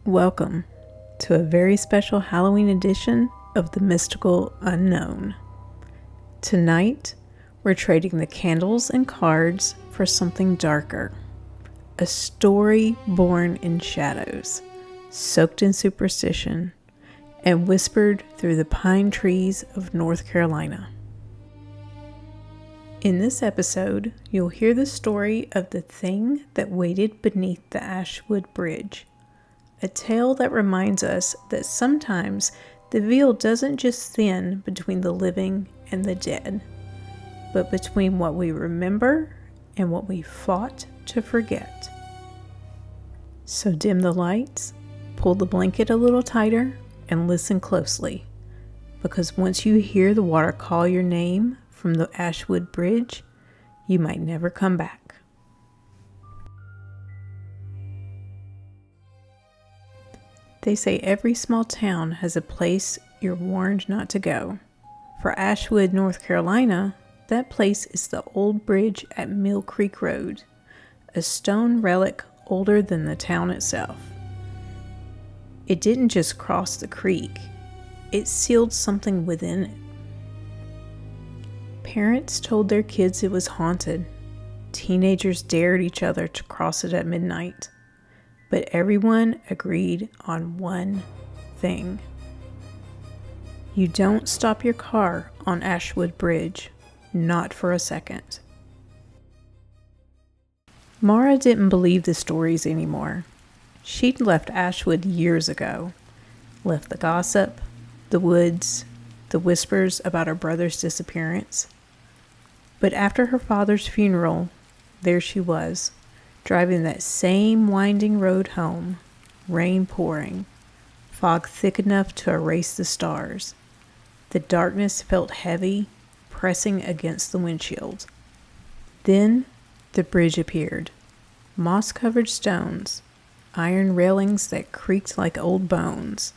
Welcome to a very special Halloween edition of The Mystical Unknown. Tonight, we're trading the candles and cards for something darker. A story born in shadows, soaked in superstition, and whispered through the pine trees of North Carolina. In this episode, you'll hear the story of the thing that waited beneath the Ashwood Bridge. A tale that reminds us that sometimes the veil doesn't just thin between the living and the dead, but between what we remember and what we fought to forget. So dim the lights, pull the blanket a little tighter, and listen closely, because once you hear the water call your name from the Ashwood Bridge, you might never come back. They say every small town has a place you're warned not to go. For Ashwood, North Carolina, that place is the old bridge at Mill Creek Road, a stone relic older than the town itself. It didn't just cross the creek, it sealed something within it. Parents told their kids it was haunted. Teenagers dared each other to cross it at midnight. But everyone agreed on one thing. You don't stop your car on Ashwood Bridge, not for a second. Mara didn't believe the stories anymore. She'd left Ashwood years ago. Left the gossip, the woods, the whispers about her brother's disappearance. But after her father's funeral, there she was, driving that same winding road home, rain pouring, fog thick enough to erase the stars. The darkness felt heavy, pressing against the windshield. Then the bridge appeared. Moss-covered stones, iron railings that creaked like old bones,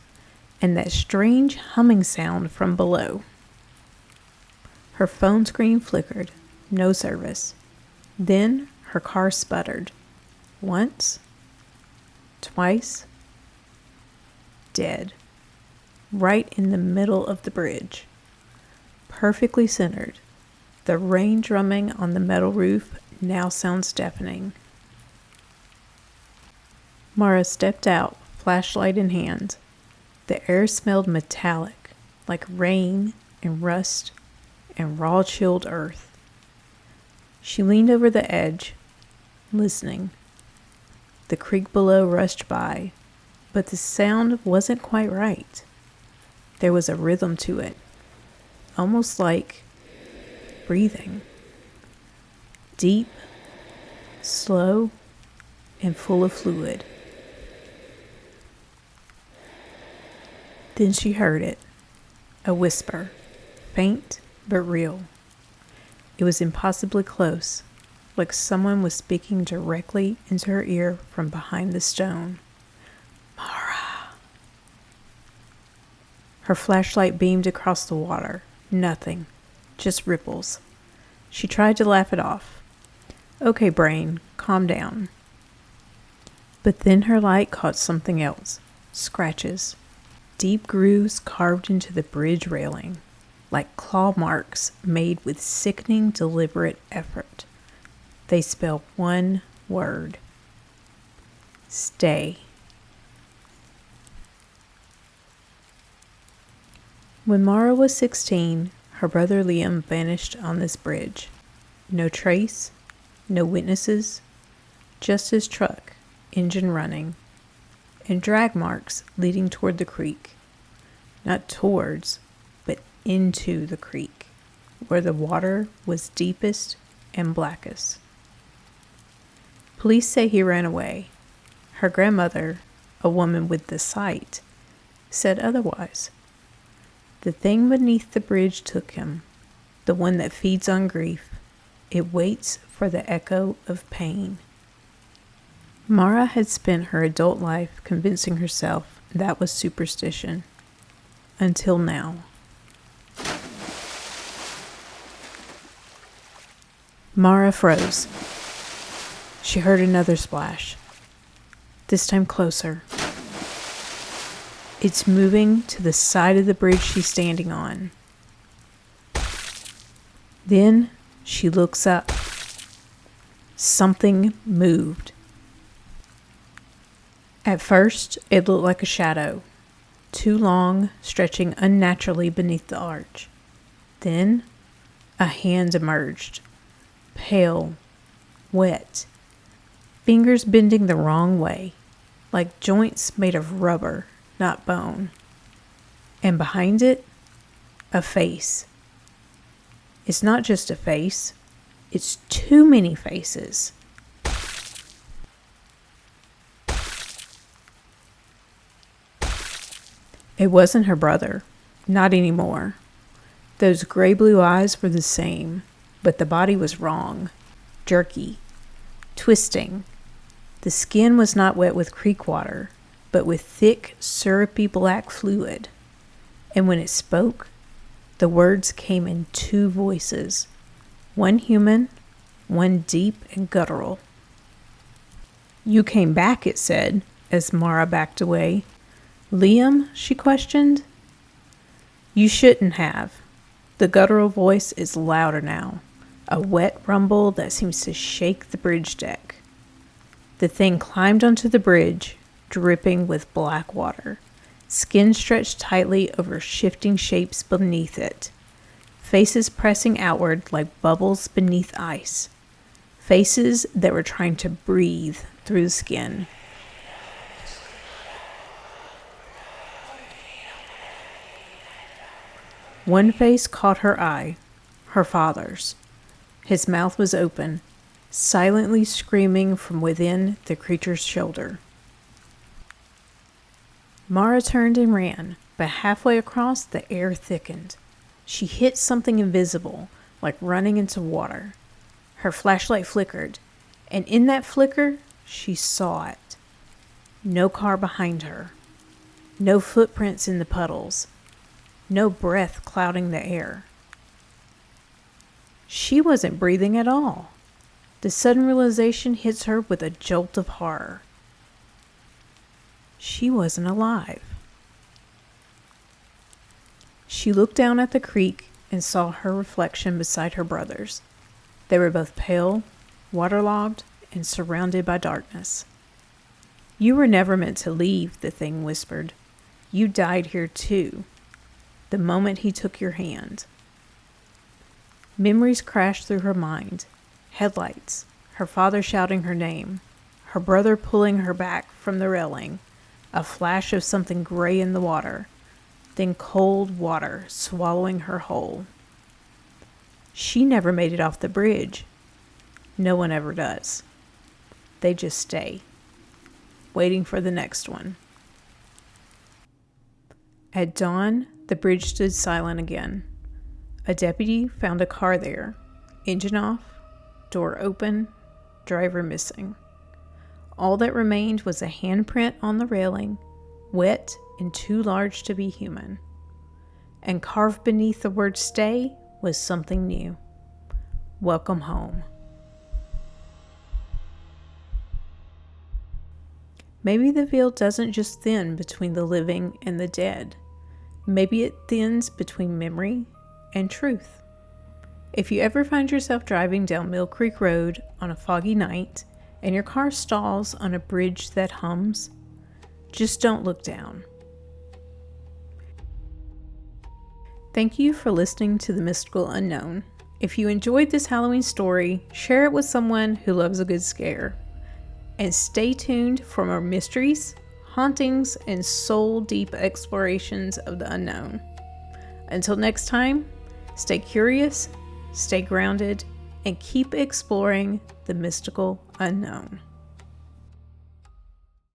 and that strange humming sound from below. Her phone screen flickered, no service. Then her car sputtered. Once, twice, dead, right in the middle of the bridge, perfectly centered. The rain drumming on the metal roof now sounds deafening. Mara stepped out, flashlight in hand. The air smelled metallic, like rain and rust and raw chilled earth. She leaned over the edge, listening. The creek below rushed by, but the sound wasn't quite right. There was a rhythm to it, almost like breathing. Deep, slow, and full of fluid. Then she heard it, a whisper, faint but real. It was impossibly close, like someone was speaking directly into her ear from behind the stone. Mara. Her flashlight beamed across the water. Nothing. Just ripples. She tried to laugh it off. Okay, brain, calm down. But then her light caught something else. Scratches. Deep grooves carved into the bridge railing, like claw marks made with sickening, deliberate effort. They spell one word. Stay. When Mara was 16, her brother Liam vanished on this bridge. No trace, no witnesses, just his truck, engine running, and drag marks leading toward the creek. Not towards, but into the creek, where the water was deepest and blackest. Police say he ran away. Her grandmother, a woman with the sight, said otherwise. The thing beneath the bridge took him, the one that feeds on grief. It waits for the echo of pain. Mara had spent her adult life convincing herself that was superstition. Until now. Mara froze. She heard another splash, this time closer. It's moving to the side of the bridge she's standing on. Then she looks up. Something moved. At first, it looked like a shadow, too long, stretching unnaturally beneath the arch. Then, a hand emerged, pale, wet, fingers bending the wrong way, like joints made of rubber, not bone. And behind it, a face. It's not just a face, it's too many faces. It wasn't her brother, not anymore. Those gray-blue eyes were the same, but the body was wrong, jerky, twisting. The skin was not wet with creek water, but with thick, syrupy black fluid. And when it spoke, the words came in two voices, one human, one deep and guttural. "You came back," it said, as Mara backed away. "Liam?" she questioned. "You shouldn't have." The guttural voice is louder now, a wet rumble that seems to shake the bridge deck. The thing climbed onto the bridge, dripping with black water, skin stretched tightly over shifting shapes beneath it, faces pressing outward like bubbles beneath ice, faces that were trying to breathe through the skin. One face caught her eye, her father's. His mouth was open, silently screaming from within the creature's shoulder. Mara turned and ran, but halfway across the air thickened. She hit something invisible, like running into water. Her flashlight flickered, and in that flicker, she saw it. No car behind her. No footprints in the puddles. No breath clouding the air. She wasn't breathing at all. The sudden realization hits her with a jolt of horror. She wasn't alive. She looked down at the creek and saw her reflection beside her brother's. They were both pale, waterlogged, and surrounded by darkness. "You were never meant to leave," the thing whispered. "You died here too, the moment he took your hand." Memories crashed through her mind. Headlights, her father shouting her name, her brother pulling her back from the railing, a flash of something gray in the water, then cold water swallowing her whole. She never made it off the bridge. No one ever does. They just stay, waiting for the next one. At dawn, the bridge stood silent again. A deputy found a car there, engine off, door open, driver missing. All that remained was a handprint on the railing, wet and too large to be human. And carved beneath the word "stay" was something new. "Welcome home." Maybe the veil doesn't just thin between the living and the dead. Maybe it thins between memory and truth. If you ever find yourself driving down Mill Creek Road on a foggy night and your car stalls on a bridge that hums, just don't look down. Thank you for listening to The Mystical Unknown. If you enjoyed this Halloween story, share it with someone who loves a good scare. And stay tuned for more mysteries, hauntings, and soul-deep explorations of the unknown. Until next time, stay curious, stay grounded, and keep exploring the mystical unknown.